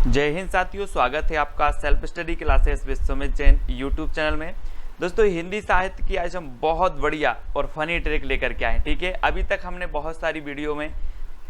जय हिंद साथियों, स्वागत है आपका self study classes Vishwamit Jain YouTube channel में। दोस्तों, हिंदी साहित्य की आज हम बहुत बढ़िया और फनी ट्रिक लेकर के आए हैं। ठीक है, अभी तक हमने बहुत सारी वीडियो में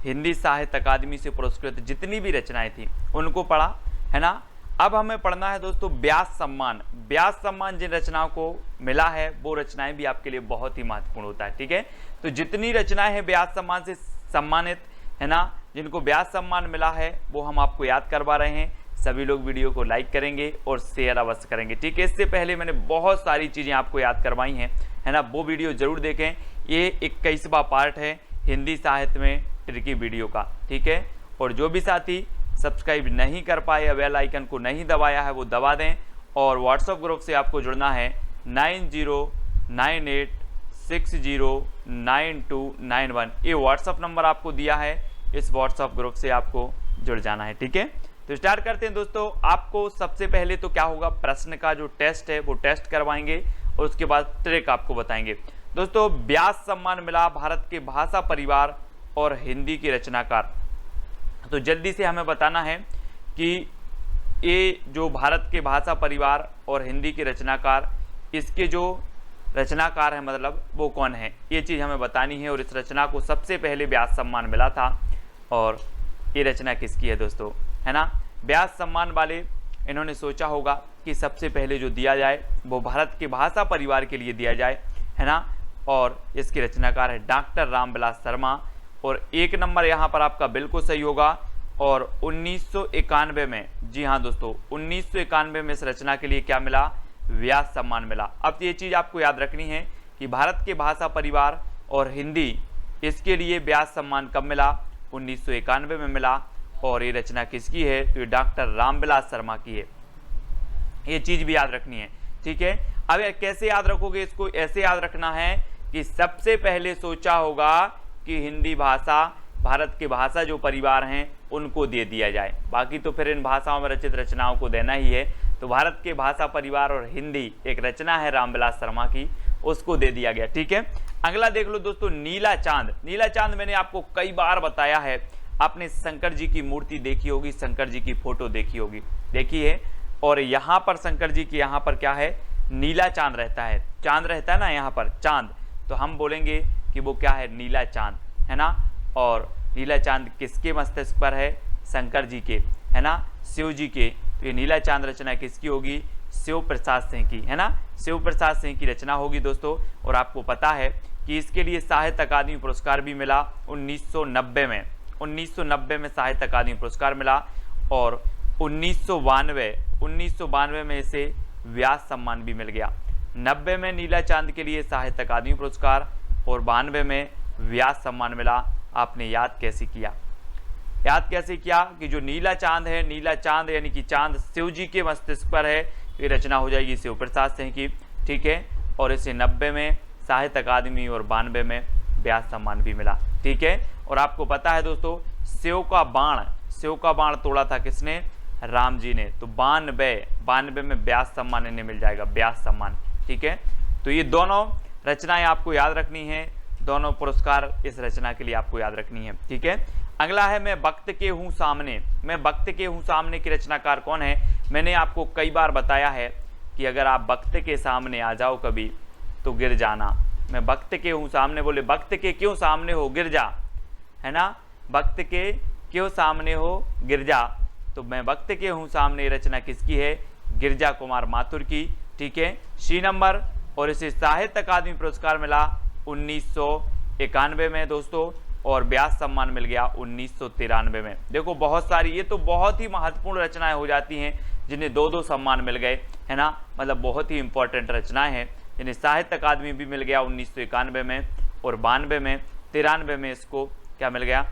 हिंदी साहित्य अकादमी से पुरस्कृत जितनी भी रचनाएं थी उनको पढ़ा है ना। अब हमें पढ़ना है दोस्तों व्यास सम्मान। व्यास सम्मान जिन रचनाओं को मिला है वो रचनाएं भी आपके लिए बहुत ही महत्वपूर्ण होता है। ठीक है, तो जितनी रचनाएं हैं व्यास सम्मान से सम्मानित है ना, जिनको व्यास सम्मान मिला है वो हम आपको याद करवा रहे हैं। सभी लोग वीडियो को लाइक करेंगे और शेयर अवश्य करेंगे। ठीक है, इससे पहले मैंने बहुत सारी चीज़ें आपको याद करवाई हैं है ना, वो वीडियो जरूर देखें। ये 21वां पार्ट है हिंदी साहित्य में ट्रिकी वीडियो का। ठीक है, और जो भी साथी सब्सक्राइब नहीं कर पाए या बेल आइकन को नहीं दबाया है वो दबा दें। और व्हाट्सएप ग्रुप से आपको जुड़ना है 9098609291। ये व्हाट्सएप नंबर आपको दिया है, इस व्हाट्सएप ग्रुप से आपको जुड़ जाना है। ठीक है, तो स्टार्ट करते हैं दोस्तों। आपको सबसे पहले तो क्या होगा, प्रश्न का जो टेस्ट है वो टेस्ट करवाएंगे और उसके बाद ट्रिक आपको बताएंगे। दोस्तों, व्यास सम्मान मिला भारत के भाषा परिवार और हिंदी के रचनाकार। तो जल्दी से हमें बताना है कि ये जो भारत के भाषा परिवार और हिंदी के रचनाकार, इसके जो रचनाकार है मतलब वो कौन है, ये चीज़ हमें बतानी है। और इस रचना को सबसे पहले व्यास सम्मान मिला था और ये रचना किसकी है दोस्तों, है ना। व्यास सम्मान वाले इन्होंने सोचा होगा कि सबसे पहले जो दिया जाए वो भारत के भाषा परिवार के लिए दिया जाए, है ना। और इसके रचनाकार है डॉक्टर रामविलास शर्मा। और एक नंबर यहाँ पर आपका बिल्कुल सही होगा। और 1991 में, जी हाँ दोस्तों, 1991 में इस रचना के लिए क्या मिला, व्यास सम्मान मिला। अब ये चीज़ आपको याद रखनी है कि भारत के भाषा परिवार और हिंदी, इसके लिए व्यास सम्मान कब मिला, 1991 में मिला। और ये रचना किसकी है, तो ये डॉक्टर रामविलास शर्मा की है। ये चीज़ भी याद रखनी है। ठीक है, अब कैसे याद रखोगे इसको, ऐसे याद रखना है कि सबसे पहले सोचा होगा कि हिंदी भाषा, भारत के भाषा जो परिवार हैं उनको दे दिया जाए। बाकी तो फिर इन भाषाओं में रचित रचनाओं को देना ही है। तो भारत के भाषा परिवार और हिंदी एक रचना है रामविलास शर्मा की, उसको दे दिया गया। ठीक है, अगला देख लो दोस्तों, नीला चांद। नीला चांद मैंने आपको कई बार बताया है। आपने शंकर जी की मूर्ति देखी होगी, शंकर जी की फोटो देखी होगी, देखी है। और यहाँ पर शंकर जी की यहाँ पर क्या है, नीला चांद रहता है। चांद रहता है ना यहाँ पर, चांद, तो हम बोलेंगे कि वो क्या है, नीला चांद, है ना। और नीला चांद किसके मस्तिष्क पर है, शंकर जी के, है ना, शिव जी के। तो ये नीला चांद रचना किसकी होगी, शिव प्रसाद सिंह की, है ना। शिव प्रसाद सिंह की रचना होगी दोस्तों। और आपको पता है कि इसके लिए साहित्य अकादमी पुरस्कार भी मिला 1990 में। 1990 में साहित्य अकादमी पुरस्कार मिला। और 1992 में इसे व्यास सम्मान भी मिल गया। 90 में नीला चांद के लिए साहित्य अकादमी पुरस्कार और 92 में व्यास सम्मान मिला। आपने याद कैसे किया, याद कैसे किया कि जो नीला चांद है, नीला चांद यानी कि चांद शिव जी के मस्तिष्क पर है, ये रचना हो जाएगी शिव प्रसाद सिंह की। ठीक है, और इसे 90 में साहित्य अकादमी और 92 में व्यास सम्मान भी मिला। ठीक है, और आपको पता है दोस्तों, शिव का बाण तोड़ा था किसने, राम जी ने। तो 92 में व्यास सम्मान इन्हें मिल जाएगा, व्यास सम्मान। ठीक है, तो ये दोनों रचनाएं आपको याद रखनी है, दोनों पुरस्कार इस रचना के लिए आपको याद रखनी है। ठीक है, अगला है मैं वक्त के हूँ सामने। मैं वक्त के हूँ सामने की रचनाकार कौन है। मैंने आपको कई बार बताया है कि अगर आप वक्त के सामने आ जाओ कभी तो गिर जाना। मैं वक्त के हूँ सामने, बोले वक्त के क्यों सामने हो, गिर जा, है ना। वक्त के क्यों सामने हो, गिर जा। तो मैं वक्त के हूँ सामने रचना किसकी है, गिरजा कुमार माथुर की। ठीक है, सी नंबर। और इसे साहित्य अकादमी पुरस्कार मिला 1991 में दोस्तों। और व्यास सम्मान मिल गया 1993 में। देखो बहुत सारी, ये तो बहुत ही महत्वपूर्ण रचनाएं हो जाती हैं जिन्हें दो सम्मान मिल गए, है ना। मतलब बहुत ही इंपॉर्टेंट रचनाएं हैं जिन्हें साहित्य अकादमी भी मिल गया 1991 में और 92 में, 93 में इसको क्या मिल गया,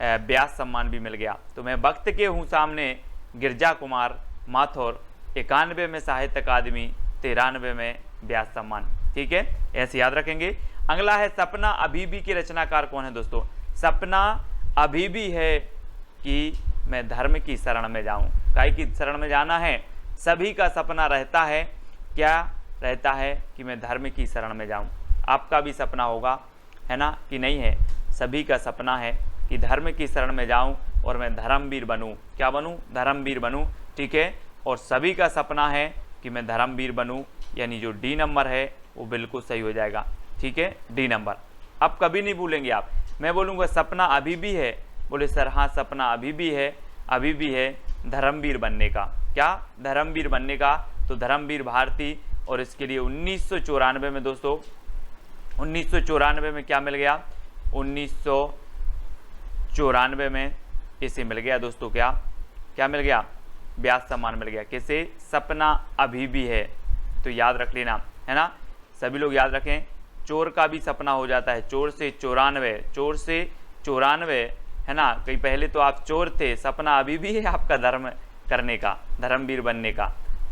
व्यास सम्मान भी मिल गया। तो मैं वक्त के हूँ सामने, गिरजा कुमार माथुर, 91 में साहित्य अकादमी, 93 में व्यास सम्मान। ठीक है, ऐसे याद रखेंगे। अगला है सपना अभी भी के रचनाकार कौन है दोस्तों। सपना अभी भी है कि मैं धर्म की शरण में जाऊं। काय की शरण में जाना है, सभी का सपना रहता है, क्या रहता है कि मैं धर्म की शरण में जाऊं। आपका भी सपना होगा, है ना, कि नहीं है, सभी का सपना है कि धर्म की शरण में जाऊं, और मैं धर्मवीर बनूं। क्या बनूं? धर्मवीर बनूं। ठीक है, और सभी का सपना है कि मैं धर्मवीर बनूं, यानी जो डी नंबर है वो बिल्कुल सही हो जाएगा। ठीक है, डी नंबर। अब कभी नहीं भूलेंगे आप। मैं बोलूँगा सपना अभी भी है, बोले सर हाँ सपना अभी भी है, अभी भी है धर्मवीर बनने का। क्या? धर्मवीर बनने का। तो धर्मवीर भारती, और इसके लिए 1994 में दोस्तों, 1994 में क्या मिल गया? 1994 में इसे मिल गया दोस्तों, क्या मिल गया? व्यास सम्मान मिल गया। किसे? सपना अभी भी है। तो याद रख लेना, है ना, सभी लोग याद रखें। चोर का भी सपना हो जाता है, चोर से 94, चोर से 94, है ना। कहीं पहले तो आप चोर थे, सपना अभी भी है आपका धर्म करने का, धर्मवीर बनने का।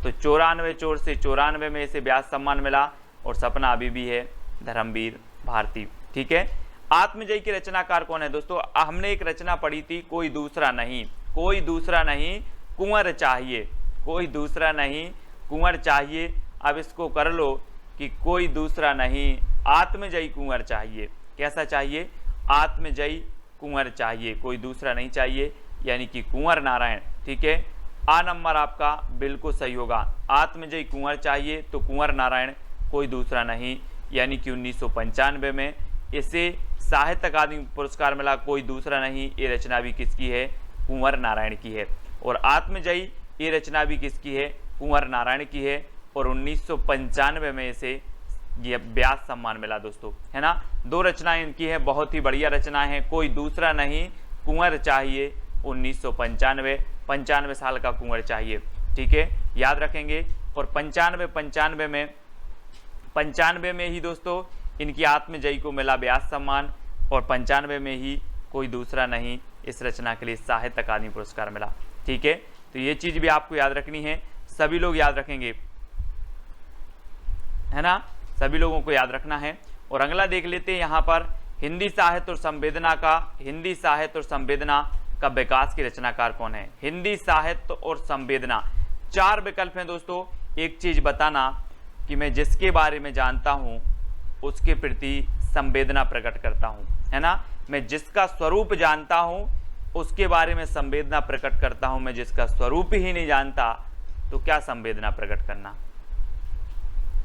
तो 94, चोर से 94 में इसे व्यास सम्मान मिला, और सपना अभी भी है धर्मवीर भारती। ठीक है, आत्मजयी के रचनाकार कौन है दोस्तों? हमने एक रचना पढ़ी थी, कोई दूसरा नहीं, कोई दूसरा नहीं कुंवर चाहिए, कोई दूसरा नहीं कुंवर चाहिए। अब इसको कर लो कि कोई दूसरा नहीं आत्मजयी कुंवर चाहिए। कैसा चाहिए? आत्मजयी कुंवर चाहिए, कोई दूसरा नहीं चाहिए, यानी कि कुंवर नारायण। ठीक है, आ नंबर आपका बिल्कुल सही होगा। आत्मजयी कुंवर चाहिए तो कुंवर नारायण, कोई दूसरा नहीं, यानी कि 1995 में इसे साहित्य अकादमी पुरस्कार मिला, कोई दूसरा नहीं। ये रचना भी किसकी है? कुंवर नारायण की है। और आत्मजयी ये रचना भी किसकी है? कुंवर नारायण की है, और 1995 में इसे ये व्यास सम्मान मिला दोस्तों, है ना। दो रचनाएं इनकी है, बहुत ही बढ़िया रचनाएं हैं। कोई दूसरा नहीं कुंवर चाहिए, 1995, 95 साल का कुंवर चाहिए। ठीक है, याद रखेंगे। और 95 में ही दोस्तों इनकी आत्मजयी को मिला व्यास सम्मान, और 95 में ही कोई दूसरा नहीं इस रचना के लिए साहित्य अकादमी पुरस्कार मिला। ठीक है, तो ये चीज भी आपको याद रखनी है, सभी लोग याद रखेंगे, है ना, सभी लोगों को याद रखना है। और अगला देख लेते हैं यहाँ पर, हिंदी साहित्य और संवेदना का विकास की रचनाकार कौन है? हिंदी साहित्य और संवेदना, 4 विकल्प हैं दोस्तों। एक चीज बताना कि मैं जिसके बारे में जानता हूं उसके प्रति संवेदना प्रकट करता हूं, है ना। मैं जिसका स्वरूप जानता हूं उसके बारे में संवेदना प्रकट करता हूं। मैं जिसका स्वरूप ही नहीं जानता तो क्या संवेदना प्रकट करना।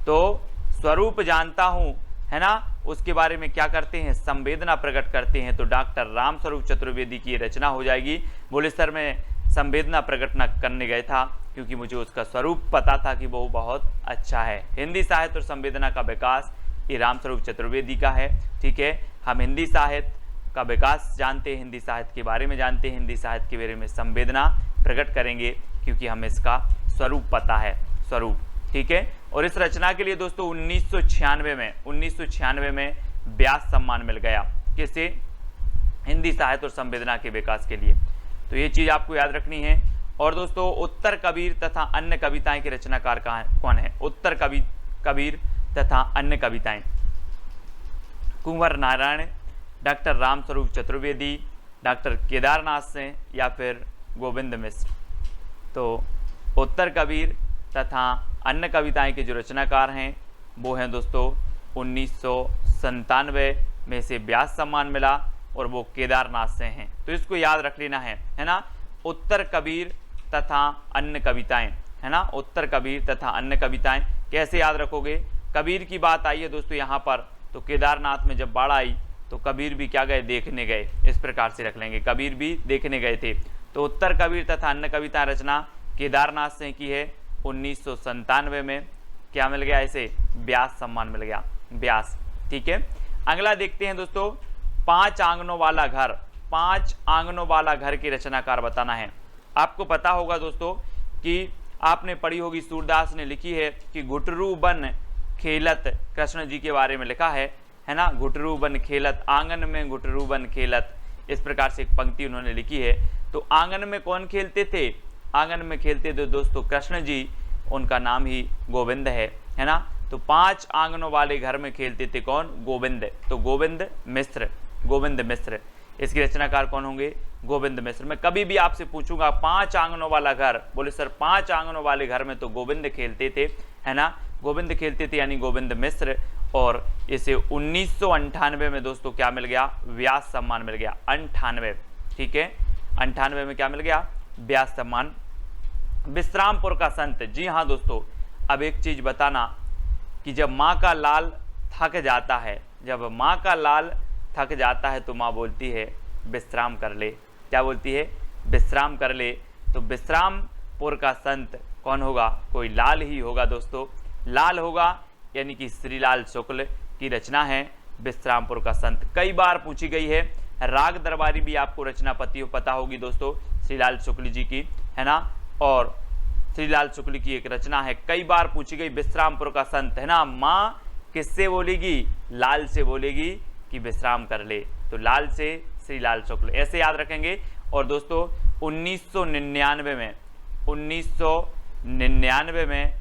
तो स्वरूप जानता हूं, है ना, उसके बारे में क्या करते हैं? संवेदना प्रकट करते हैं। तो डॉक्टर रामस्वरूप चतुर्वेदी की रचना हो जाएगी। बोले सर मैं संवेदना प्रकट न करने गया था क्योंकि मुझे उसका स्वरूप पता था कि वो बहुत अच्छा है। हिंदी साहित्य और संवेदना का विकास ये रामस्वरूप चतुर्वेदी का है। ठीक है, हम हिंदी साहित्य का विकास जानते हैं, हिंदी साहित्य के बारे में जानते हैं, हिंदी साहित्य के बारे में संवेदना प्रकट करेंगे क्योंकि हमें इसका स्वरूप पता है, स्वरूप। ठीक है, और इस रचना के लिए दोस्तों 1996 में व्यास सम्मान मिल गया। किसे? हिंदी साहित्य और संवेदना के विकास के लिए। तो ये चीज आपको याद रखनी है। और दोस्तों उत्तर कबीर तथा अन्य कविताएं के रचनाकार कौन है? उत्तर कबीर तथा अन्य कविताएं, कुंवर नारायण, डॉक्टर रामस्वरूप चतुर्वेदी, डॉक्टर केदारनाथ सिंह, या फिर गोविंद मिश्र। तो उत्तर कबीर तथा अन्य कविताएं के जो रचनाकार हैं वो हैं दोस्तों 1997 में से व्यास सम्मान मिला, और वो केदारनाथ से हैं। तो इसको याद रख लेना है ना। उत्तर कबीर तथा अन्य कविताएं, है ना, उत्तर कबीर तथा अन्य कविताएं। कैसे याद रखोगे? कबीर की बात आई है दोस्तों यहाँ पर, तो केदारनाथ में जब बाढ़ आई तो कबीर भी क्या गए? देखने गए। इस प्रकार से रख लेंगे, कबीर भी देखने गए थे। तो उत्तर कबीर तथा अन्य कविताएं रचना केदारनाथ से की है। 1997 में क्या मिल गया? इसे व्यास सम्मान मिल गया, व्यास। ठीक है, अगला देखते हैं दोस्तों, 5 आंगनों वाला घर। 5 आंगनों वाला घर की रचनाकार बताना है। आपको पता होगा दोस्तों कि आपने पढ़ी होगी, सूरदास ने लिखी है कि घुटरू बन खेलत, कृष्ण जी के बारे में लिखा है ना, घुटरू बन खेलत, आंगन में घुटरू बन खेलत, इस प्रकार से एक पंक्ति उन्होंने लिखी है। तो आंगन में कौन खेलते थे? आंगन में खेलते थे दोस्तों कृष्ण जी, उनका नाम ही गोविंद है ना। तो 5 आंगनों वाले घर में खेलते थे कौन? गोविंद। तो गोविंद मिश्र, गोविंद मिश्र। इसके रचनाकार कौन होंगे? गोविंद मिश्र। मैं कभी भी आपसे पूछूंगा 5 आंगनों वाला घर, बोले सर 5 आंगनों वाले घर में तो गोविंद खेलते थे, है ना, गोविंद खेलते थे, यानी गोविंद मिश्र। और इसे 1998 में दोस्तों क्या मिल गया? व्यास सम्मान मिल गया, 98। ठीक है, 98 में क्या मिल गया, व्यास सम्मान। विश्रामपुर का संत, जी हाँ दोस्तों, अब एक चीज बताना कि जब माँ का लाल थक जाता है, जब माँ का लाल थक जाता है तो माँ बोलती है विश्राम कर ले। क्या बोलती है, विश्राम कर ले। तो विश्रामपुर का संत कौन होगा, कोई लाल ही होगा दोस्तों, लाल होगा, यानी कि श्रीलाल शुक्ल की रचना है विश्रामपुर का संत। कई बार पूछी गई है। राग दरबारी भी आपको रचना पता होगी दोस्तों, श्रीलाल शुक्ल जी की, है ना, और श्रीलाल शुक्ल की एक रचना है, कई बार पूछी गई, विश्रामपुर का संत, है ना। माँ किससे बोलेगी, लाल से बोलेगी कि विश्राम कर ले, तो लाल से श्रीलाल शुक्ल, ऐसे याद रखेंगे। और दोस्तों 1999 में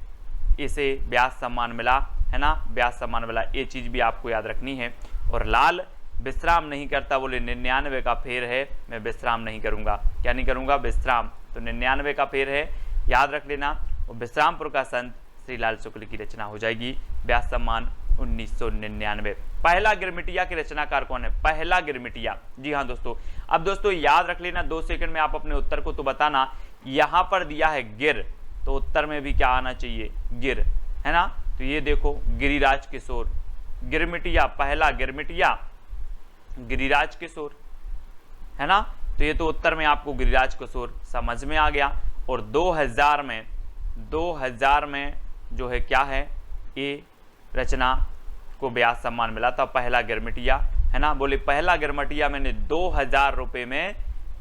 इसे व्यास सम्मान मिला, है ना, व्यास सम्मान मिला, ये चीज भी आपको याद रखनी है। और लाल विश्राम नहीं करता, बोले 99 का फेर है, मैं विश्राम नहीं करूंगा। क्या नहीं करूंगा, विश्राम, तो 99 का फेर है, याद रख लेना। और विश्रामपुर का संत श्रीलाल शुक्ल की रचना हो जाएगी, व्यास सम्मान 1999। पहला गिरमिटिया के रचनाकार कौन है, पहला गिरमिटिया, जी हाँ दोस्तों। अब दोस्तों याद रख लेना, 2 सेकंड में आप अपने उत्तर को तो बताना। यहां पर दिया है गिर, तो उत्तर में भी क्या आना चाहिए, गिर, है ना। तो ये देखो गिरिराज किशोर, गिरमिटिया, पहला गिरमिटिया गिरिराज किशोर, है ना। तो ये तो उत्तर में आपको गिरिराज किशोर समझ में आ गया। और 2000 में जो है क्या है, ये रचना को व्यास सम्मान मिला था, पहला गिरमिटिया, है ना। बोले पहला गिरमिटिया मैंने 2000 रुपये में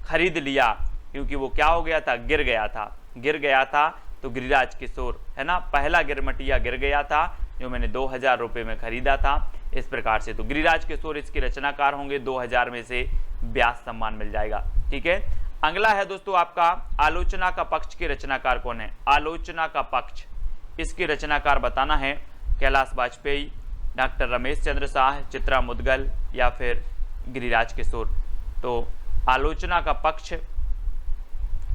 खरीद लिया, क्योंकि वो क्या हो गया था, गिर गया था, तो गिरिराज किशोर, है ना, पहला गिरमिटिया गिर गया था जो मैंने 2000 रुपये में खरीदा था, इस प्रकार से। तो गिरिराज किशोर इसके रचनाकार होंगे, 2000 में से व्यास सम्मान मिल जाएगा, ठीक है। अगला है दोस्तों आपका आलोचना का पक्ष के रचनाकार कौन है, आलोचना का पक्ष, इसके रचनाकार बताना है, कैलाश वाजपेयी, डॉक्टर रमेश चंद्र शाह, चित्रा मुदगल या फिर गिरिराज किशोर। तो आलोचना का पक्ष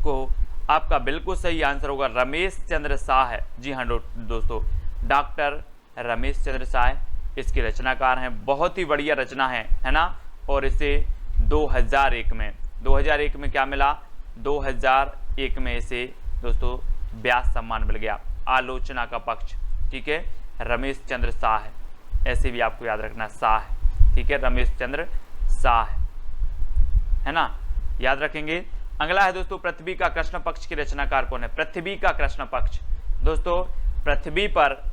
को आपका बिल्कुल सही आंसर होगा रमेश चंद्र शाह है, जी हाँ दोस्तों, डॉक्टर रमेश चंद्र शाह इसके रचनाकार हैं। बहुत ही बढ़िया रचना है ना। और इसे 2001 में क्या मिला, 2001 में इसे दोस्तों व्यास सम्मान मिल गया, आलोचना का पक्ष, ठीक है, रमेश चंद्र शाह है, ऐसे भी आपको याद रखना, शाह है, ठीक है, रमेश चंद्र शाह है ना, याद रखेंगे। अगला है दोस्तों पृथ्वी का कृष्ण पक्ष के रचनाकार कौन है, पृथ्वी का कृष्ण पक्ष। दोस्तों पृथ्वी पर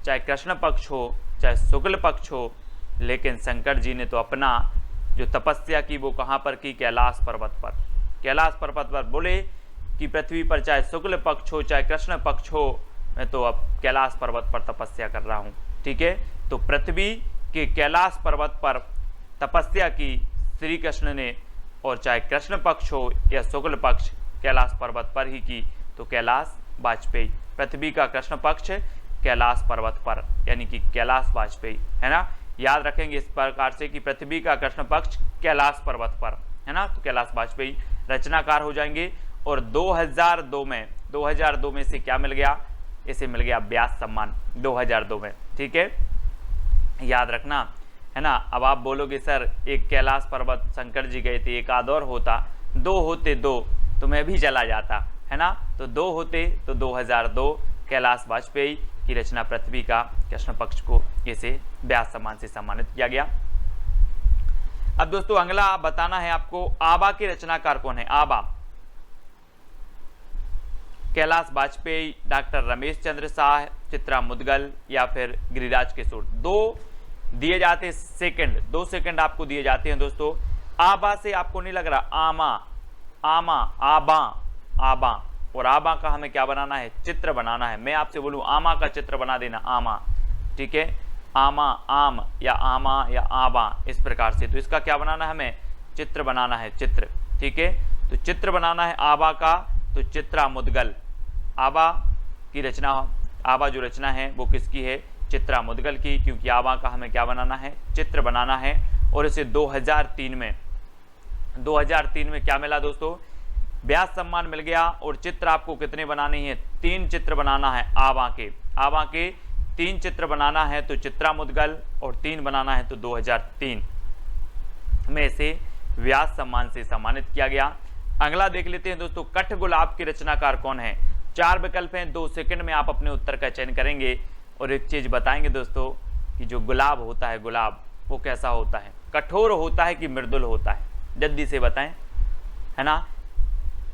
चाहे कृष्ण पक्ष हो चाहे शुक्ल पक्ष हो, लेकिन शंकर जी ने तो अपना जो तपस्या की वो कहाँ पर की, कैलाश पर्वत पर। कैलाश पर्वत पर बोले कि पृथ्वी पर चाहे शुक्ल पक्ष हो चाहे कृष्ण पक्ष हो, मैं तो अब कैलाश पर्वत पर तपस्या कर रहा हूँ, ठीक है। तो पृथ्वी के कैलाश पर्वत पर तपस्या की श्री कृष्ण ने, और चाहे कृष्ण पक्ष हो या शुक्ल पक्ष, कैलाश पर्वत पर ही की, तो कैलाश वाजपेयी। पृथ्वी का कृष्ण पक्ष कैलाश पर्वत पर, यानी कि कैलाश वाजपेयी, है ना। याद रखेंगे इस प्रकार से कि पृथ्वी का कृष्ण पक्ष कैलाश पर्वत पर, है ना, तो कैलाश वाजपेयी रचनाकार हो जाएंगे। और 2002 में से क्या मिल गया, इसे मिल गया व्यास सम्मान 2002 में, ठीक है, याद रखना, है ना। अब आप बोलोगे सर एक कैलाश पर्वत शंकर जी गए थे, एक आध और होता, 2 होते 2 तो मैं भी चला जाता, है ना। तो 2 होते तो 2002 कैलाश वाजपेयी की रचना पृथ्वी का कृष्ण पक्ष को इसे व्यास सम्मान से सम्मानित किया गया। अब दोस्तों अगला बताना है आपको, आबा के रचनाकार कौन है, आबा, कैलाश वाजपेयी, डॉक्टर रमेश चंद्र शाह, चित्रा मुदगल या फिर गिरिराज किशोर। 2 दिए जाते सेकंड, 2 सेकंड आपको दिए जाते हैं दोस्तों। आबा से आपको नहीं लग रहा, आमा, आमा, आबा, आबा, और आबा का हमें क्या बनाना है, चित्र बनाना है। मैं आपसे बोलूं आमा का चित्र बना देना, आमा, ठीक है, आमा, आम या आमा या आबा, इस प्रकार से। तो इसका क्या बनाना है, हमें चित्र बनाना है, चित्र, ठीक है। तो चित्र बनाना है आबा का, तो चित्रा मुदगल, आबा की रचना, आबा जो रचना है वो किसकी है, चित्रा मुदगल की, क्योंकि आबा का हमें क्या बनाना है, चित्र बनाना है। और इसे 2003 में क्या मिला दोस्तों, व्यास सम्मान मिल गया। और चित्र आपको कितने बनाने हैं, 3 चित्र बनाना है आबा के 3 चित्र बनाना है, तो चित्रा मुदगल, और 3 बनाना है तो 2003 में इसे व्यास सम्मान से सम्मानित किया गया। अगला देख लेते हैं दोस्तों, कठगुलाब के रचनाकार कौन है। 4 विकल्प हैं, 2 सेकंड में आप अपने उत्तर का चयन करेंगे और एक चीज बताएंगे दोस्तों कि जो गुलाब होता है, गुलाब वो कैसा होता है, कठोर होता है कि मृदुल होता है, जल्दी से बताएं, है ना।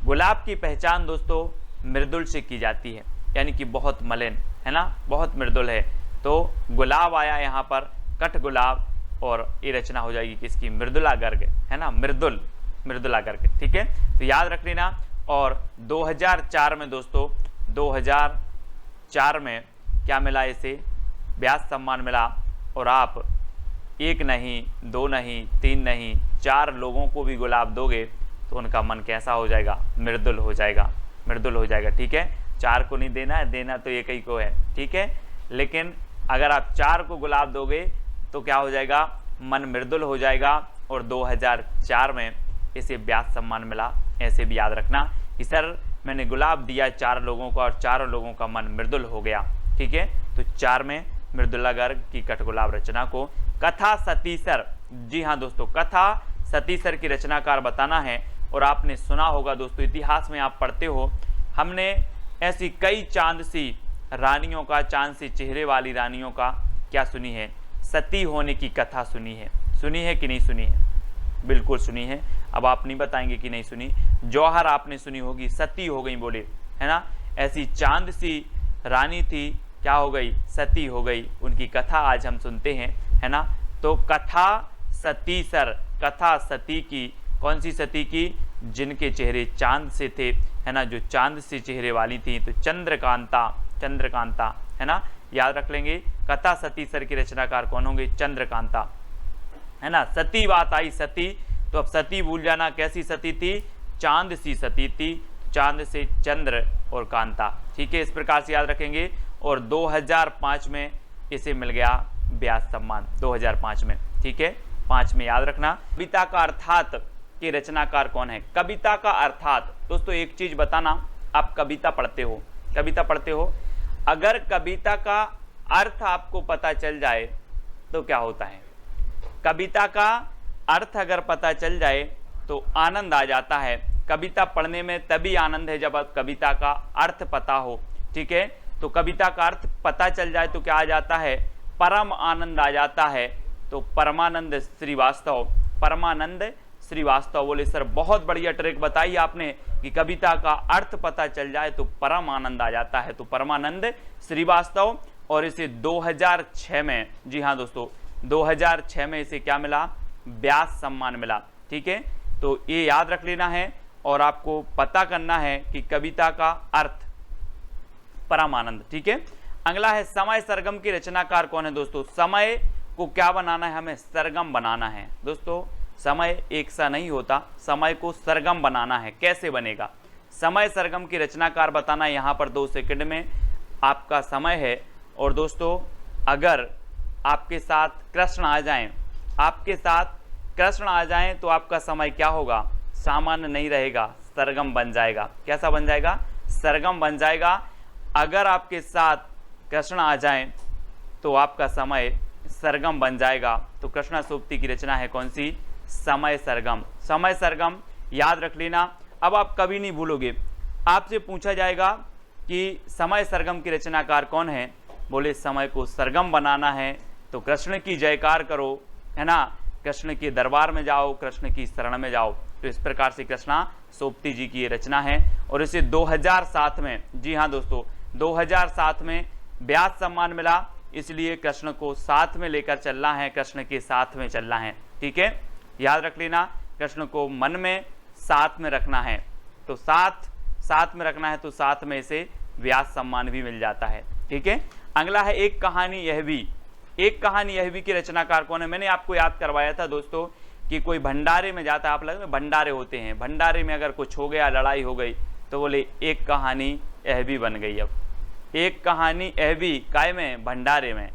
गुलाब की पहचान दोस्तों मृदुल से की जाती है, यानी कि बहुत मलिन, है ना, बहुत मृदुल है। तो गुलाब आया यहाँ पर, कठगुलाब, और ये रचना हो जाएगी किसकी, मृदुला गर्ग, है ना, मृदुला गर्ग, ठीक है। तो याद रख लेना। और 2004 में दोस्तों, 2004 में क्या मिला, इसे व्यास सम्मान मिला। और आप 1 नहीं, 2 नहीं, 3 नहीं, 4 लोगों को भी गुलाब दोगे तो उनका मन कैसा हो जाएगा, मृदुल हो जाएगा, मृदुल हो जाएगा, ठीक है। 4 को नहीं देना है, देना तो एक ही को है, ठीक है। लेकिन अगर आप 4 को गुलाब दोगे तो क्या हो जाएगा, मन मृदुल हो जाएगा। और 2004 में इसे व्यास सम्मान मिला। ऐसे भी याद रखना कि सर मैंने गुलाब दिया 4 लोगों को और 4 लोगों का मन मृदुल हो गया, ठीक है। तो 4 में मृदुला गर्ग की कठगुलाब रचना को कथा सतीसर, जी हाँ दोस्तों, कथा सतीसर की रचनाकार बताना है। और आपने सुना होगा दोस्तों, इतिहास में आप पढ़ते हो, हमने ऐसी कई चांद सी रानियों का, चांद सी चेहरे वाली रानियों का क्या सुनी है, सती होने की कथा सुनी है कि नहीं सुनी है, बिल्कुल सुनी है। अब आप नहीं बताएंगे कि नहीं सुनी, जौहर आपने सुनी होगी, सती हो गई बोले, है ना। ऐसी चांद सी रानी थी, क्या हो गई, सती हो गई, उनकी कथा आज हम सुनते हैं, है ना। तो कथा सतीसर, कथा सती की, कौन सी सती की, जिनके चेहरे चांद से थे, है ना, जो चांद से चेहरे वाली थी। तो चंद्रकांता, चंद्रकांता, है ना, याद रख लेंगे। कथा सतीसर के रचनाकार कौन होंगे, चंद्रकांता, है ना। सती बात आई, सती, तो अब सती भूल जाना, कैसी सती थी, चांद सी सती थी, चांद से चंद्र और कांता, ठीक है। इस प्रकार से याद रखेंगे। और 2005 में इसे मिल गया व्यास सम्मान, 2005 में, ठीक है, 5 में याद रखना। कविता का अर्थात के रचनाकार कौन है। कविता का अर्थात दोस्तों, एक चीज बताना, आप कविता पढ़ते हो, अगर कविता का अर्थ आपको पता चल जाए तो क्या होता है, कविता का अर्थ अगर पता चल जाए तो आनंद आ जाता है। कविता पढ़ने में तभी आनंद है जब कविता का अर्थ पता हो, ठीक है। तो कविता का अर्थ पता चल जाए तो क्या आ जाता है, परम आनंद आ जाता है। तो परमानंद श्रीवास्तव, परमानंद श्रीवास्तव बोले सर बहुत बढ़िया ट्रिक बताई आपने कि कविता का अर्थ पता चल जाए तो परम आनंद आ जाता है। तो परमानंद श्रीवास्तव। और इसे 2006 में, जी हाँ दोस्तों, 2006 में इसे क्या मिला, व्यास सम्मान मिला, ठीक है। तो ये याद रख लेना है और आपको पता करना है कि कविता का अर्थ परमानंद, ठीक है। अगला है समय सरगम की रचनाकार कौन है दोस्तों। समय को क्या बनाना है, हमें सरगम बनाना है दोस्तों। समय एक सा नहीं होता, समय को सरगम बनाना है। कैसे बनेगा, समय सरगम की रचनाकार बताना। यहाँ पर 2 सेकंड में आपका समय है। और दोस्तों अगर आपके साथ कृष्ण आ जाएं, आपके साथ कृष्ण आ जाएं तो आपका समय क्या होगा, सामान्य नहीं रहेगा, सरगम बन जाएगा। कैसा बन जाएगा, सरगम बन जाएगा। अगर आपके साथ कृष्ण आ जाएं तो आपका समय सरगम बन जाएगा। तो कृष्णा सूक्ति की रचना है कौन सी, समय सरगम। समय सरगम याद रख लेना। अब आप कभी नहीं भूलोगे, आपसे पूछा जाएगा कि समय सरगम की रचनाकार कौन है, बोले समय को सरगम बनाना है तो कृष्ण की जयकार करो, है ना, कृष्ण के दरबार में जाओ, कृष्ण की शरण में जाओ। तो इस प्रकार से कृष्णा सोपती जी की ये रचना है। और इसे 2007 में, जी हाँ दोस्तों, 2007 में व्यास सम्मान मिला। इसलिए कृष्ण को साथ में लेकर चलना है, कृष्ण के साथ में चलना है, ठीक है। याद रख लेना, कृष्ण को मन में साथ में रखना है। तो साथ में रखना है तो साथ में इसे व्यास सम्मान भी मिल जाता है, ठीक है। अगला है एक कहानी यह भी। एक कहानी यह भी की रचनाकार कौन है। मैंने आपको याद करवाया था दोस्तों कि कोई भंडारे में जाता है, आप लोग भंडारे होते हैं, भंडारे में अगर कुछ हो गया, लड़ाई हो गई, तो बोले एक कहानी यह भी बन गई। अब एक कहानी यह भी काय में, भंडारे में,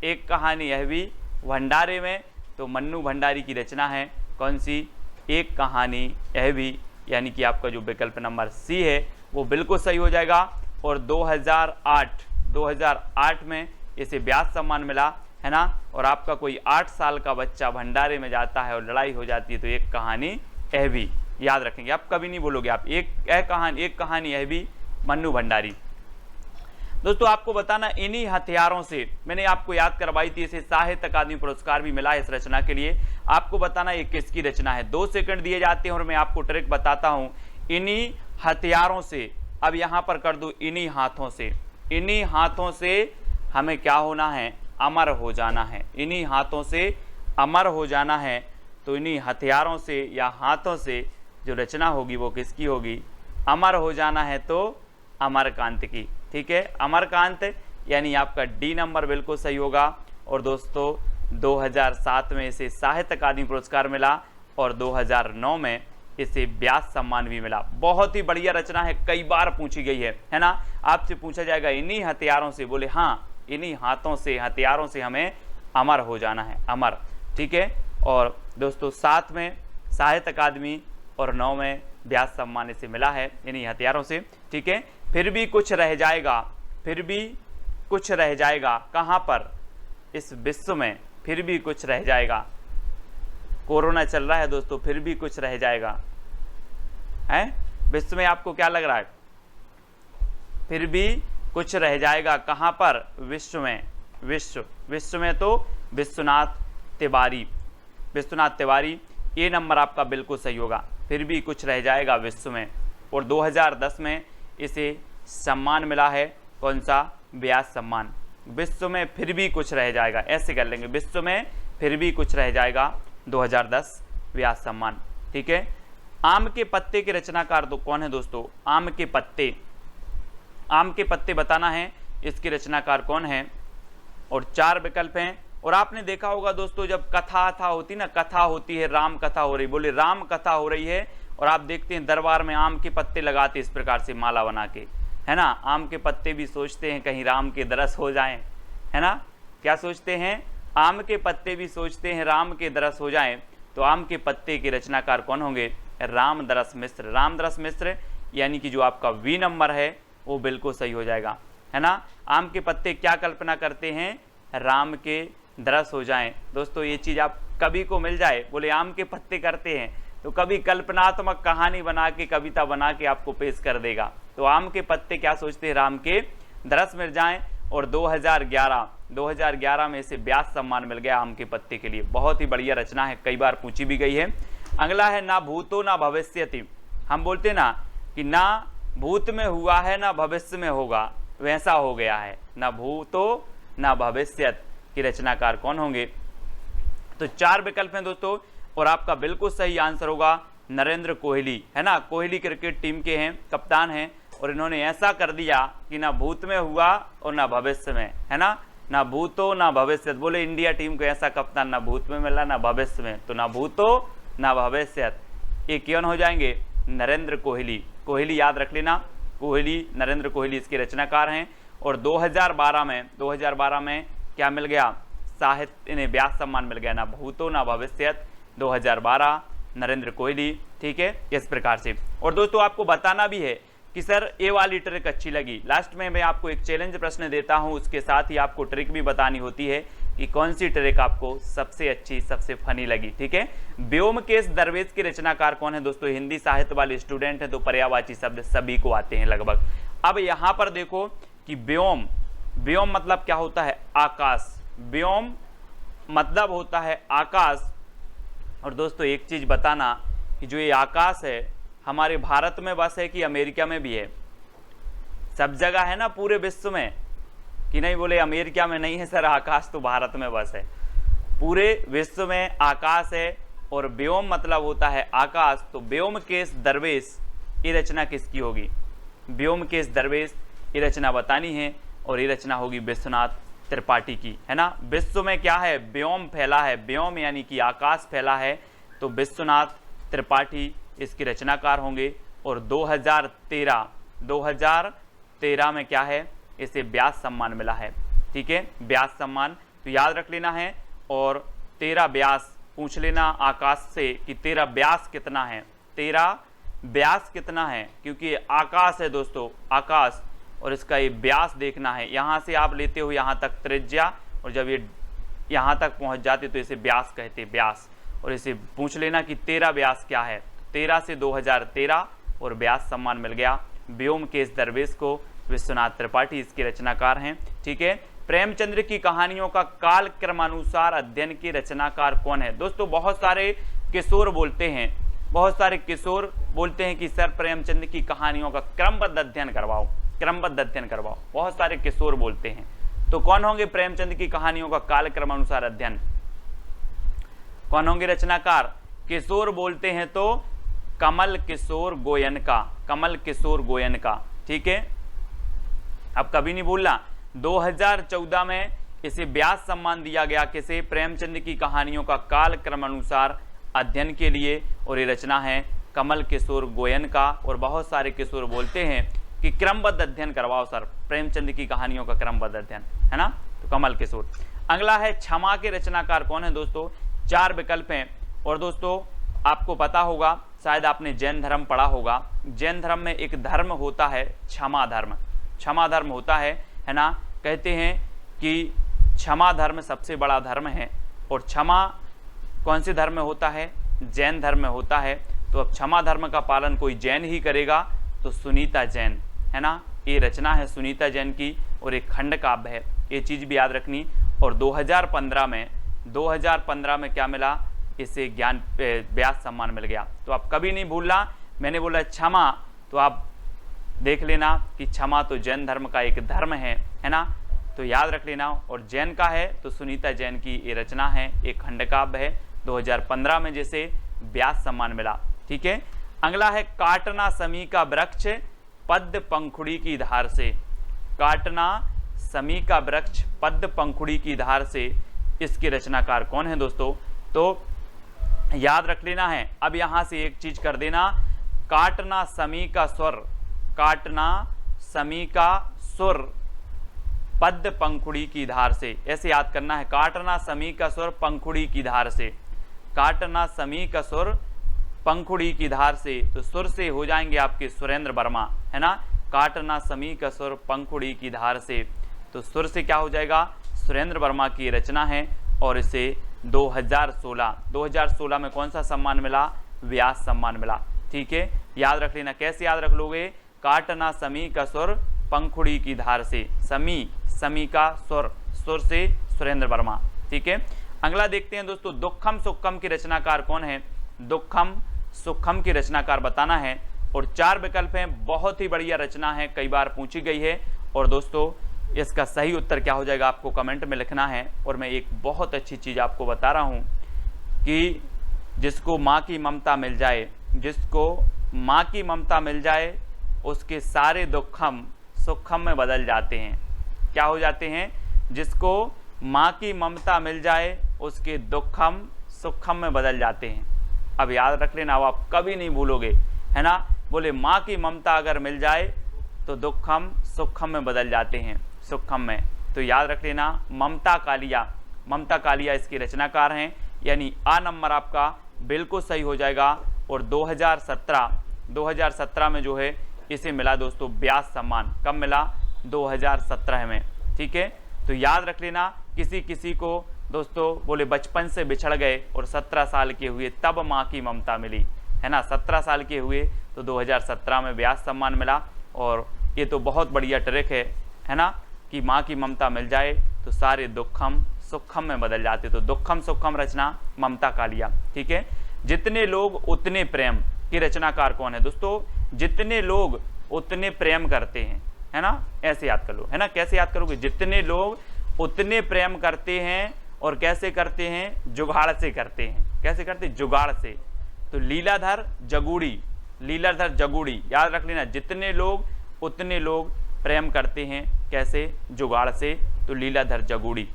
एक कहानी यह भी भंडारे में। तो मन्नू भंडारी की रचना है कौन सी, एक कहानी यह भी, यानी कि आपका जो विकल्प नंबर सी है वो बिल्कुल सही हो जाएगा। और 2008 में इसे व्यास सम्मान मिला, है ना। और आपका कोई 8 साल का बच्चा भंडारे में जाता है और लड़ाई हो जाती है तो एक कहानी यह भी, याद रखेंगे, आप कभी नहीं बोलोगे आप एक कहानी है भी मन्नू भंडारी। दोस्तों आपको बताना इन्हीं हथियारों से मैंने आपको याद करवाई थी, इसे साहित्य अकादमी पुरस्कार भी मिला है इस रचना के लिए। आपको बताना ये किसकी रचना है। 2 सेकंड दिए जाते हैं और मैं आपको ट्रिक बताता हूं। इन्हीं हथियारों से, अब यहां पर कर दो इन्हीं हाथों से, इन्हीं हाथों से हमें क्या होना है, अमर हो जाना है। इन्हीं हाथों से अमर हो जाना है। तो इन्हीं हथियारों से या हाथों से जो रचना होगी वो किसकी होगी, अमर हो जाना है तो अमरकांत की। ठीक है, अमरकांत यानी आपका डी नंबर बिल्कुल सही होगा। और दोस्तों 2007 में इसे साहित्य अकादमी पुरस्कार मिला और 2009 में इसे व्यास सम्मान भी मिला। बहुत ही बढ़िया रचना है, कई बार पूछी गई है ना। आपसे पूछा जाएगा इन्हीं हथियारों से, बोले हाँ इन्हीं हाथों से हथियारों से हमें अमर हो जाना है, अमर। ठीक है, और दोस्तों 7 में साहित्य अकादमी और 9 में व्यास सम्मान इसे मिला है इन्हीं हथियारों से। ठीक है, फिर भी कुछ रह जाएगा, फिर भी कुछ रह जाएगा, कहाँ पर, इस विश्व में फिर भी कुछ रह जाएगा। कोरोना चल रहा है दोस्तों, फिर भी कुछ रह जाएगा है विश्व में, आपको क्या लग रहा है, फिर भी कुछ रह जाएगा, कहाँ पर, विश्व में, विश्व में तो विश्वनाथ तिवारी, विश्वनाथ तिवारी, ये नंबर आपका बिल्कुल सही होगा, फिर भी कुछ रह जाएगा विश्व में। और 2010 में इसे सम्मान मिला है, कौन सा, व्यास सम्मान। विश्व में फिर भी कुछ रह जाएगा, ऐसे कर लेंगे, विश्व में फिर भी कुछ रह जाएगा, 2010 व्यास सम्मान। ठीक है, आम के पत्ते के रचनाकार तो कौन है दोस्तों, आम के पत्ते, आम के पत्ते बताना है इसके रचनाकार कौन है। और 4 विकल्प हैं। और आपने देखा होगा दोस्तों जब कथा होती ना, कथा होती है, राम कथा हो रही, बोले राम कथा हो रही है, और आप देखते हैं दरबार में आम के पत्ते लगाते इस प्रकार से माला बना के, है ना। आम के पत्ते भी सोचते हैं कहीं राम के दरस हो जाएं, है ना, क्या सोचते हैं, आम के पत्ते भी सोचते हैं राम के दरस हो जाएं। तो आम के पत्ते के रचनाकार कौन होंगे, रामदरस मिश्र। रामदरस मिश्र यानी कि जो आपका वी नंबर है वो बिल्कुल सही हो जाएगा, है ना। आम के पत्ते क्या कल्पना करते हैं, राम के दरस हो जाएं। दोस्तों ये चीज़ आप कवि को मिल जाए, बोले आम के पत्ते करते हैं, तो कभी कल्पनात्मक कहानी बना के, कविता बना के आपको पेश कर देगा। तो आम के पत्ते क्या सोचते हैं, राम के दरस मिल जाएं। और 2011 में इसे व्यास सम्मान मिल गया आम के पत्ते के लिए। बहुत ही बढ़िया रचना है, कई बार पूछी भी गई है। अगला है ना भूतो ना भविष्यति। हम बोलते ना कि ना भूत में हुआ है ना भविष्य में होगा, वैसा हो गया है, ना भूतो ना भविष्यत की रचनाकार कौन होंगे। तो 4 विकल्प हैं दोस्तों, और आपका बिल्कुल सही आंसर होगा नरेंद्र कोहली, है ना। कोहली क्रिकेट टीम के हैं, कप्तान हैं, और इन्होंने ऐसा कर दिया कि ना भूत में हुआ और ना भविष्य में, है ना, ना भूतो ना भविष्यत। बोले इंडिया टीम को ऐसा कप्तान ना भूत में मिला ना भविष्य में, तो ना भूतो ना भविष्यत, ये कौन हो जाएंगे, नरेंद्र कोहली। कोहली याद रख लेना, कोहली, नरेंद्र कोहली इसके रचनाकार हैं। और 2012 में क्या मिल गया, साहित्य इन्हें व्यास सम्मान मिल गया, ना भूतो ना भविष्यत, 2012 नरेंद्र कोहली। ठीक है, इस प्रकार से। और दोस्तों आपको बताना भी है कि सर ये वाली ट्रिक अच्छी लगी, लास्ट में मैं आपको एक चैलेंज प्रश्न देता हूं, उसके साथ ही आपको ट्रिक भी बतानी होती है कि कौन सी ट्रिक आपको सबसे अच्छी, सबसे फनी लगी। ठीक है, व्योमकेश दरवेश के रचनाकार कौन है दोस्तों, हिंदी साहित्य वाले स्टूडेंट हैं तो पर्यायवाची शब्द सभी को आते हैं लगभग। अब यहां पर देखो कि व्योम, व्योम मतलब क्या होता है, आकाश, व्योम मतलब होता है आकाश। और दोस्तों एक चीज बताना कि जो ये आकाश है हमारे भारत में बस है कि अमेरिका में भी है, सब जगह है ना पूरे विश्व में, कि नहीं, बोले अमेरिका में नहीं है सर आकाश, तो भारत में बस है, पूरे विश्व में आकाश है। और व्योम मतलब होता है आकाश, तो व्योमकेश दरवेश ये रचना किसकी होगी, व्योमकेश दरवेश ये रचना बतानी है, और ये रचना होगी विश्वनाथ त्रिपाठी की, है ना। विश्व में क्या है, व्योम फैला है, व्योम यानी कि आकाश फैला है, तो विश्वनाथ त्रिपाठी इसके रचनाकार होंगे। और 2013 में क्या है, इसे व्यास सम्मान मिला है। ठीक है, व्यास सम्मान तो याद रख लेना है। और 13 व्यास पूछ लेना आकाश से कि 13 व्यास कितना है, 13 व्यास कितना है, क्योंकि आकाश है दोस्तों, आकाश, और इसका ये व्यास देखना है। यहाँ से आप लेते हो यहाँ तक त्रिज्या, और जब ये यहाँ तक पहुँच जाते तो इसे व्यास कहते, व्यास। और इसे पूछ लेना कि 13 व्यास क्या है, 2013 से 2013 और व्यास सम्मान मिल गया व्योमकेश दरवेश को। विश्वनाथ त्रिपाठी इसके रचनाकार हैं। ठीक है, प्रेमचंद्र की कहानियों का काल क्रमानुसार अध्ययन के रचनाकार कौन है? दोस्तों बहुत सारे किशोर बोलते हैं, बहुत सारे किशोर बोलते हैं कि सर प्रेमचंद की कहानियों का क्रमबद्ध अध्ययन करवाओ, क्रमबद्ध अध्ययन करवाओ, बहुत सारे किशोर बोलते हैं। तो कौन होंगे प्रेमचंद की कहानियों का काल क्रमानुसार अध्ययन? कौन होंगे रचनाकार? किशोर बोलते हैं तो कमल किशोर गोयनका, कमल किशोर गोयनका। ठीक है, अब कभी नहीं भूलना 2014 में इसे व्यास सम्मान दिया गया किसे? प्रेमचंद की कहानियों का काल क्रमानुसार अध्ययन के लिए, और ये रचना है कमल किशोर गोयनका। और बहुत सारे किशोर बोलते हैं कि क्रमबद्ध अध्ययन करवाओ सर प्रेमचंद की कहानियों का क्रमबद्ध अध्ययन, है ना, तो कमल किशोर। अगला है क्षमा के रचनाकार कौन है? दोस्तों 4 विकल्प हैं, और दोस्तों आपको पता होगा, शायद आपने जैन धर्म पढ़ा होगा, जैन धर्म में एक धर्म होता है क्षमा धर्म, क्षमा धर्म होता है ना। कहते हैं कि क्षमा धर्म सबसे बड़ा धर्म है, और क्षमा कौन से धर्म में होता है? जैन धर्म में होता है। तो अब क्षमा धर्म का पालन कोई जैन ही करेगा, तो सुनीता जैन, है ना, ये रचना है सुनीता जैन की, और एक खंड काव्य है, ये चीज़ भी याद रखनी। और 2015 में क्या मिला? इसे ज्ञान व्यास सम्मान मिल गया। तो आप कभी नहीं भूलना, मैंने बोला क्षमा, तो आप देख लेना कि क्षमा तो जैन धर्म का एक धर्म है ना, तो याद रख लेना। और जैन का है तो सुनीता जैन की ये रचना है, एक खंड काव्य है, 2015 में जैसे व्यास सम्मान मिला। ठीक है, अगला है काटना समी का वृक्ष पद्म पंखुड़ी की धार से, काटना समी का वृक्ष पद्म पंखुड़ी की धार से, इसके रचनाकार कौन है दोस्तों? तो याद रख लेना है। अब यहां से एक चीज कर देना, काटना समी का स्वर, काटना समी का सुर पद्म पंखुड़ी की धार से, ऐसे याद करना है, काटना समी का सुर पंखुड़ी की धार से, काटना समी का सुर पंखुड़ी की धार से। तो सुर से हो जाएंगे आपके सुरेंद्र वर्मा, है ना, काटना समी का सुर पंखुड़ी की धार से, तो सुर से क्या हो जाएगा? सुरेंद्र वर्मा की रचना है, और इसे 2016 में कौन सा सम्मान मिला? व्यास सम्मान मिला। ठीक है, याद रख लेना। कैसे याद रख लोगे? काटना समी का सुर पंखुड़ी की धार से, समी का सुर, सुर से सुरेंद्र वर्मा। ठीक है, अगला देखते हैं दोस्तों, दुखम सुखम की रचनाकार कौन है? दुखम सुखम की रचनाकार बताना है, और 4 विकल्प हैं, बहुत ही बढ़िया रचना है, कई बार पूछी गई है। और दोस्तों इसका सही उत्तर क्या हो जाएगा आपको कमेंट में लिखना है। और मैं एक बहुत अच्छी चीज़ आपको बता रहा हूँ कि जिसको माँ की ममता मिल जाए, जिसको माँ की ममता मिल जाए, उसके सारे दुखम सुखम में बदल जाते हैं। क्या हो जाते हैं? जिसको माँ की ममता मिल जाए, उसके दुखम सुखम में बदल जाते हैं। अब याद रख लेना, आप कभी नहीं भूलोगे, है ना। बोले माँ की ममता अगर मिल जाए तो दुखम सुखम में बदल जाते हैं, सुखम में। तो याद रख लेना, ममता कालिया इसके रचनाकार हैं, यानी आ नंबर आपका बिल्कुल सही हो जाएगा। और 2017 में जो है इसे मिला दोस्तों व्यास सम्मान। कब मिला? 2017 में। ठीक है, तो याद रख लेना, किसी किसी को दोस्तों बोले बचपन से बिछड़ गए और 17 साल के हुए तब माँ की ममता मिली, है ना। 17 साल के हुए तो 2017 में व्यास सम्मान मिला। और ये तो बहुत बढ़िया ट्रिक है ना, कि माँ की ममता मिल जाए तो सारे दुखम सुखम में बदल जाते। तो दुखम सुखम रचना ममता कालिया। ठीक है, जितने लोग उतने प्रेम की रचनाकार कौन है दोस्तों? जितने लोग उतने प्रेम करते हैं, है ना, ऐसे याद कर लो, है ना। कैसे याद करोगे? जितने लोग उतने प्रेम करते हैं, और कैसे करते हैं? जुगाड़ से करते हैं। कैसे करते हैं? जुगाड़ से। तो लीलाधर जगूड़ी, लीलाधर जगूड़ी याद रख लेना, जितने लोग उतने लोग प्रेम करते हैं, कैसे? जुगाड़ से। तो लीलाधर जगूड़ी।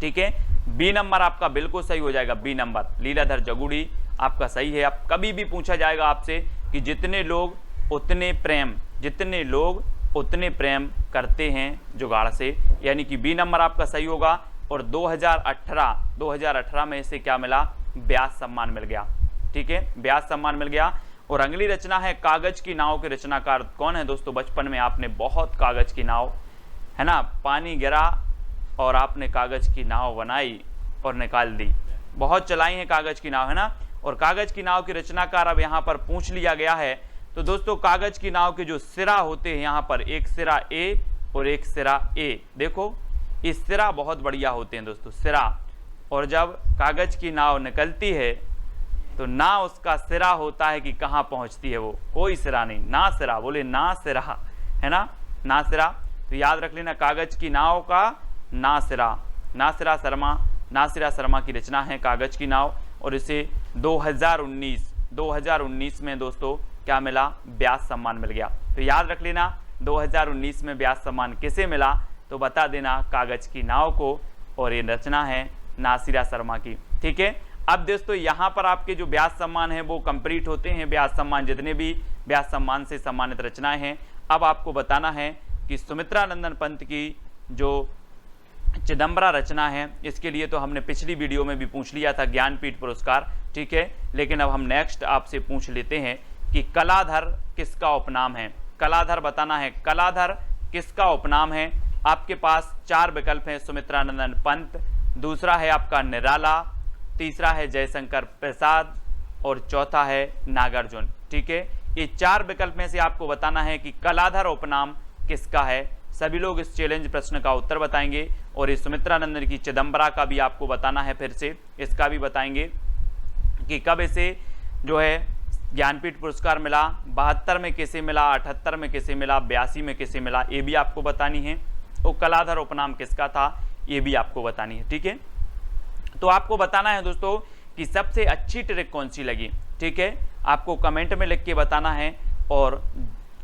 ठीक है, बी नंबर आपका बिल्कुल सही हो जाएगा, बी नंबर लीलाधर जगूड़ी आपका सही है। अब कभी भी पूछा जाएगा आपसे कि जितने लोग उतने प्रेम, जितने लोग उतने प्रेम करते हैं जुगाड़ से, यानी कि बी नंबर आपका सही होगा। और 2018 में इसे क्या मिला? व्यास सम्मान मिल गया। ठीक है, व्यास सम्मान मिल गया। और अगली रचना है कागज की नाव के रचनाकार कौन है दोस्तों? बचपन में आपने बहुत कागज की नाव, है ना, पानी गिरा और आपने कागज की नाव बनाई और निकाल दी, बहुत चलाई है कागज की नाव, है ना। और कागज की नाव की रचनाकार अब यहाँ पर पूछ लिया गया है। तो दोस्तों कागज की नाव के जो सिरा होते हैं यहाँ पर एक सिरा ए और एक सिरा ए, देखो इस सिरा बहुत बढ़िया होते हैं दोस्तों, सिरा। और जब कागज की नाव निकलती है तो ना उसका सिरा होता है कि कहाँ पहुँचती है, वो कोई सिरा नहीं, ना सिरा, बोले ना सिरा, है ना, ना सिरा। तो याद रख लेना कागज की नाव का ना सिरा, नासिरा शर्मा की रचना है कागज की नाव। और इसे 2019 में दोस्तों क्या मिला, व्यास सम्मान मिल गया। तो याद रख लेना 2019 में व्यास सम्मान किसे मिला, तो बता देना कागज की नाव को, और ये रचना है नासिरा शर्मा की। ठीक है, अब दोस्तों यहाँ पर आपके जो व्यास सम्मान है वो कंप्लीट होते हैं, व्यास सम्मान जितने भी व्यास सम्मान से सम्मानित रचनाएं हैं। अब आपको बताना है कि सुमित्रा नंदन पंत की जो चिदंबरा रचना है, इसके लिए तो हमने पिछली वीडियो में भी पूछ लिया था ज्ञानपीठ पुरस्कार। ठीक है, लेकिन अब हम नेक्स्ट आपसे पूछ लेते हैं कि कलाधर किसका उपनाम है। कलाधर बताना है, कलाधर किसका उपनाम है। आपके पास 4 विकल्प हैं, सुमित्रा नंदन पंत, दूसरा है आपका निराला, तीसरा है जयशंकर प्रसाद और चौथा है नागार्जुन। ठीक है, ये 4 विकल्प में से आपको बताना है कि कलाधर उपनाम किसका है। सभी लोग इस चैलेंज प्रश्न का उत्तर बताएंगे, और इस सुमित्रा नंदन की चिदंबरा का भी आपको बताना है, फिर से इसका भी बताएंगे कि कब इसे जो है ज्ञानपीठ पुरस्कार मिला, 72 में किसे मिला, 78 में किसे मिला, 82 में किसे मिला, ये भी आपको बतानी है। और कलाधर उपनाम किसका था ये भी आपको बतानी है। ठीक है, तो आपको बताना है दोस्तों कि सबसे अच्छी ट्रिक कौन सी लगी। ठीक है, आपको कमेंट में लिख के बताना है, और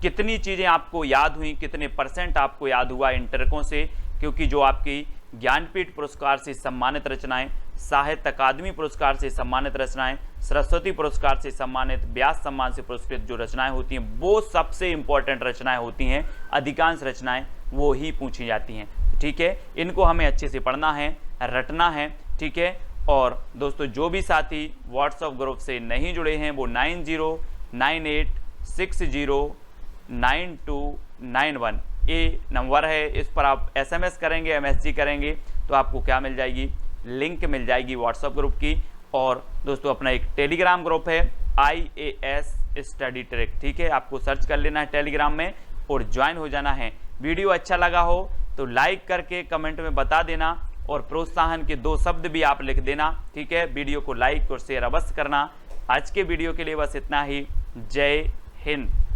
कितनी चीज़ें आपको याद हुई, कितने % आपको याद हुआ इन ट्रिकों से, क्योंकि जो आपकी ज्ञानपीठ पुरस्कार से सम्मानित रचनाएं, साहित्य अकादमी पुरस्कार से सम्मानित रचनाएं, सरस्वती पुरस्कार से सम्मानित, व्यास सम्मान से पुरस्कृत जो रचनाएं होती हैं वो सबसे इंपॉर्टेंट रचनाएं होती हैं, अधिकांश रचनाएं वो ही पूछी जाती हैं। ठीक है, इनको हमें अच्छे से पढ़ना है, रटना है। ठीक है, और दोस्तों जो भी साथी व्हाट्सएप ग्रुप से नहीं जुड़े हैं वो 9098609291 ये नंबर है, इस पर आप SMS करेंगे, MSG करेंगे तो आपको क्या मिल जाएगी, लिंक मिल जाएगी व्हाट्सएप ग्रुप की। और दोस्तों अपना एक टेलीग्राम ग्रुप है IAS स्टडी ट्रिक। ठीक है, आपको सर्च कर लेना है टेलीग्राम में और ज्वाइन हो जाना है। वीडियो अच्छा लगा हो तो लाइक करके कमेंट में बता देना, और प्रोत्साहन के 2 शब्द भी आप लिख देना। ठीक है, वीडियो को लाइक और शेयर अवश्य करना। आज के वीडियो के लिए बस इतना ही। जय हिंद।